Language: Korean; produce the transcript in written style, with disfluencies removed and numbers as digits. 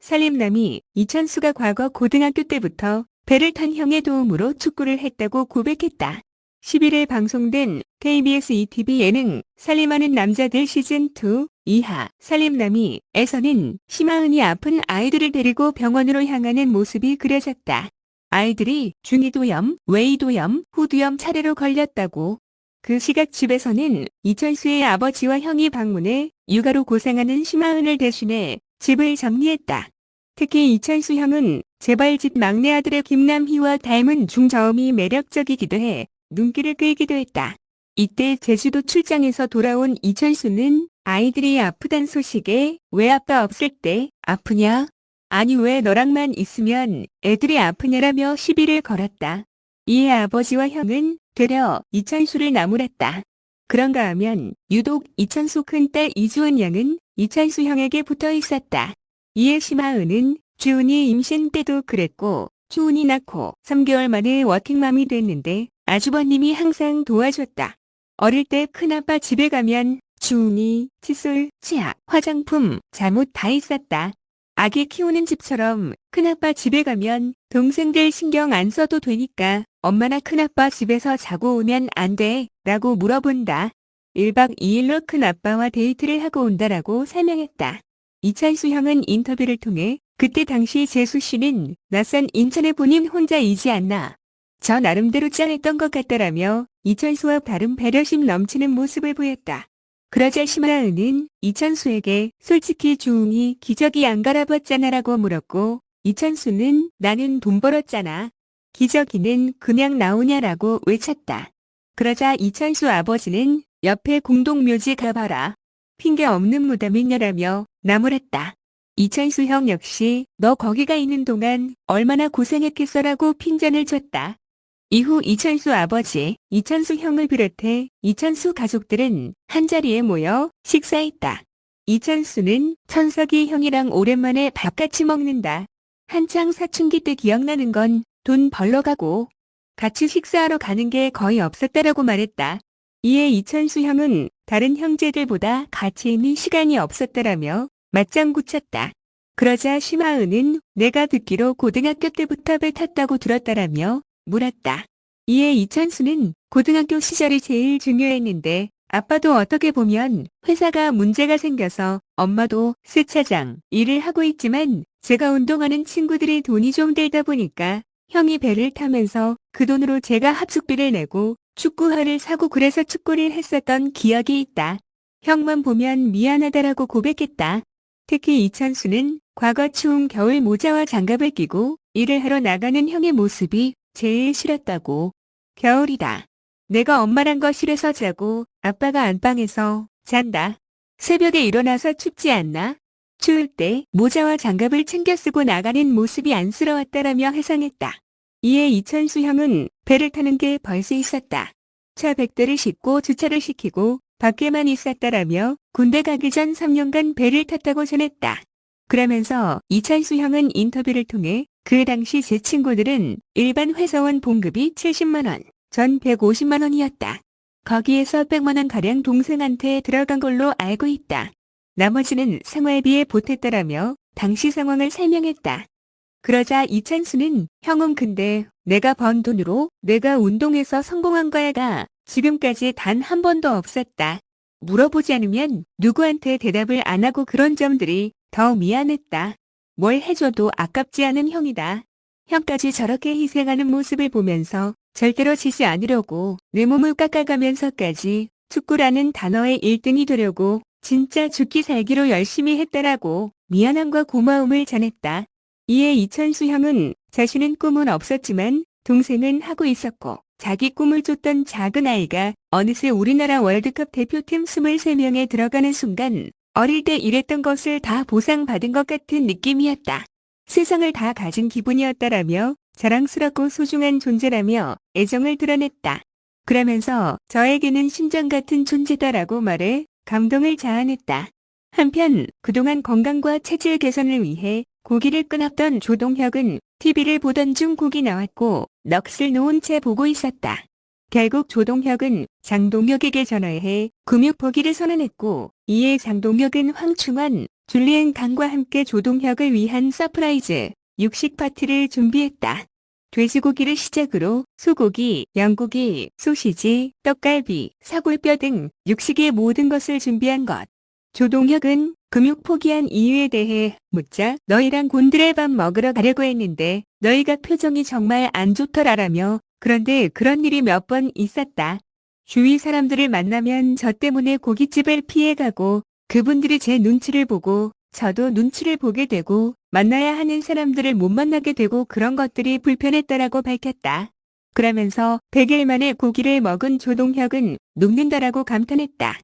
살림남이 이천수가 과거 고등학교 때부터 배를 탄 형의 도움으로 축구를 했다고 고백했다. 11일 방송된 KBS ETV 예능 살림하는 남자들 시즌2 2화 살림남이에서는 심하은이 아픈 아이들을 데리고 병원으로 향하는 모습이 그려졌다. 아이들이 중이도염, 외이도염, 후두염 차례로 걸렸다고. 그 시각 집에서는 이천수의 아버지와 형이 방문해 육아로 고생하는 심하은을 대신해 집을 정리했다. 특히 이천수 형은 재벌집 막내 아들의 김남희와 닮은 중저음이 매력적이기도 해 눈길을 끌기도 했다. 이때 제주도 출장에서 돌아온 이천수는 아이들이 아프단 소식에 왜 아빠 없을 때 아프냐? 아니 왜 너랑만 있으면 애들이 아프냐라며 시비를 걸었다. 이에 아버지와 형은 되려 이천수를 나무랐다. 그런가 하면 유독 이천수 큰딸 이주은 양은 이천수 형에게 붙어 있었다. 이에 심하은은 주은이 임신 때도 그랬고 주은이 낳고 3개월 만에 워킹맘이 됐는데 아주버님이 항상 도와줬다. 어릴 때 큰아빠 집에 가면 주은이 칫솔, 치약, 화장품, 잠옷 다 있었다. 아기 키우는 집처럼 큰아빠 집에 가면 동생들 신경 안 써도 되니까 엄마나 큰아빠 집에서 자고 오면 안 돼? 라고 물어본다. 1박 2일로 큰아빠와 데이트를 하고 온다라고 설명했다. 이천수 형은 인터뷰를 통해 그때 당시 재수 씨는 낯선 인천에 본인 혼자이지 않나. 저 나름대로 짠했던 것 같다라며 이천수와 다른 배려심 넘치는 모습을 보였다. 그러자 심하은은 이천수에게 솔직히 주웅이 기저귀 안 갈아봤잖아라고 물었고 이천수는 나는 돈 벌었잖아. 기저귀는 그냥 나오냐라고 외쳤다. 그러자 이천수 아버지는 옆에 공동묘지 가봐라. 핑계 없는 무덤이냐라며 나무랬다. 이천수 형 역시 너 거기가 있는 동안 얼마나 고생했겠어라고 핀잔을 줬다. 이후 이천수 아버지, 이천수 형을 비롯해 이천수 가족들은 한자리에 모여 식사했다. 이천수는 천석이 형이랑 오랜만에 밥 같이 먹는다. 한창 사춘기 때 기억나는 건 돈 벌러 가고 같이 식사하러 가는 게 거의 없었다라고 말했다. 이에 이천수 형은 다른 형제들보다 같이 있는 시간이 없었다라며 맞장구 쳤다. 그러자 심하은은 내가 듣기로 고등학교 때부터 배 탔다고 들었다라며 물었다. 이에 이천수는 고등학교 시절이 제일 중요했는데 아빠도 어떻게 보면 회사가 문제가 생겨서 엄마도 세차장 일을 하고 있지만 제가 운동하는 친구들이 돈이 좀 들다 보니까 형이 배를 타면서 그 돈으로 제가 합숙비를 내고 축구화를 사고 그래서 축구를 했었던 기억이 있다. 형만 보면 미안하다라고 고백했다. 특히 이천수는 과거 추운 겨울 모자와 장갑을 끼고 일을 하러 나가는 형의 모습이 제일 싫었다고. 겨울이다. 내가 엄마랑 거실에서 자고 아빠가 안방에서 잔다. 새벽에 일어나서 춥지 않나? 추울 때 모자와 장갑을 챙겨 쓰고 나가는 모습이 안쓰러웠다라며 해상했다. 이에 이천수 형은 배를 타는 게 벌써 있었다. 차 100대를 싣고 주차를 시키고 밖에만 있었다라며 군대 가기 전 3년간 배를 탔다고 전했다. 그러면서 이천수 형은 인터뷰를 통해 그 당시 제 친구들은 일반 회사원 봉급이 70만 원, 전 150만 원이었다. 거기에서 100만 원가량 동생한테 들어간 걸로 알고 있다. 나머지는 생활비에 보탰다라며 당시 상황을 설명했다. 그러자 이천수는 형은 근데 내가 번 돈으로 내가 운동해서 성공한 거야가 지금까지 단 한 번도 없었다. 물어보지 않으면 누구한테 대답을 안 하고 그런 점들이 더 미안했다. 뭘 해줘도 아깝지 않은 형이다. 형까지 저렇게 희생하는 모습을 보면서 절대로 지지 않으려고 내 몸을 깎아가면서까지 축구라는 단어의 1등이 되려고 진짜 죽기 살기로 열심히 했다라고 미안함과 고마움을 전했다. 이에 이천수 형은 자신은 꿈은 없었지만 동생은 하고 있었고 자기 꿈을 쫓던 작은 아이가 어느새 우리나라 월드컵 대표팀 23명에 들어가는 순간 어릴 때 일했던 것을 다 보상받은 것 같은 느낌이었다. 세상을 다 가진 기분이었다라며 자랑스럽고 소중한 존재라며 애정을 드러냈다. 그러면서 저에게는 심장 같은 존재다라고 말해 감동을 자아냈다. 한편 그동안 건강과 체질 개선을 위해 고기를 끊었던 조동혁은 TV를 보던 중 곡이 나왔고 넋을 놓은 채 보고 있었다. 결국 조동혁은 장동혁에게 전화해 금육 포기를 선언했고 이에 장동혁은 황충원, 줄리엔 강과 함께 조동혁을 위한 서프라이즈 육식 파티를 준비했다. 돼지고기를 시작으로 소고기, 양고기, 소시지, 떡갈비, 사골뼈 등 육식의 모든 것을 준비한 것. 조동혁은 금욕 포기한 이유에 대해 묻자 너희랑 곤드레 밥 먹으러 가려고 했는데 너희가 표정이 정말 안 좋더라라며 그런데 그런 일이 몇 번 있었다. 주위 사람들을 만나면 저 때문에 고깃집을 피해가고 그분들이 제 눈치를 보고 저도 눈치를 보게 되고 만나야 하는 사람들을 못 만나게 되고 그런 것들이 불편했다라고 밝혔다. 그러면서 100일 만에 고기를 먹은 조동혁은 녹는다라고 감탄했다.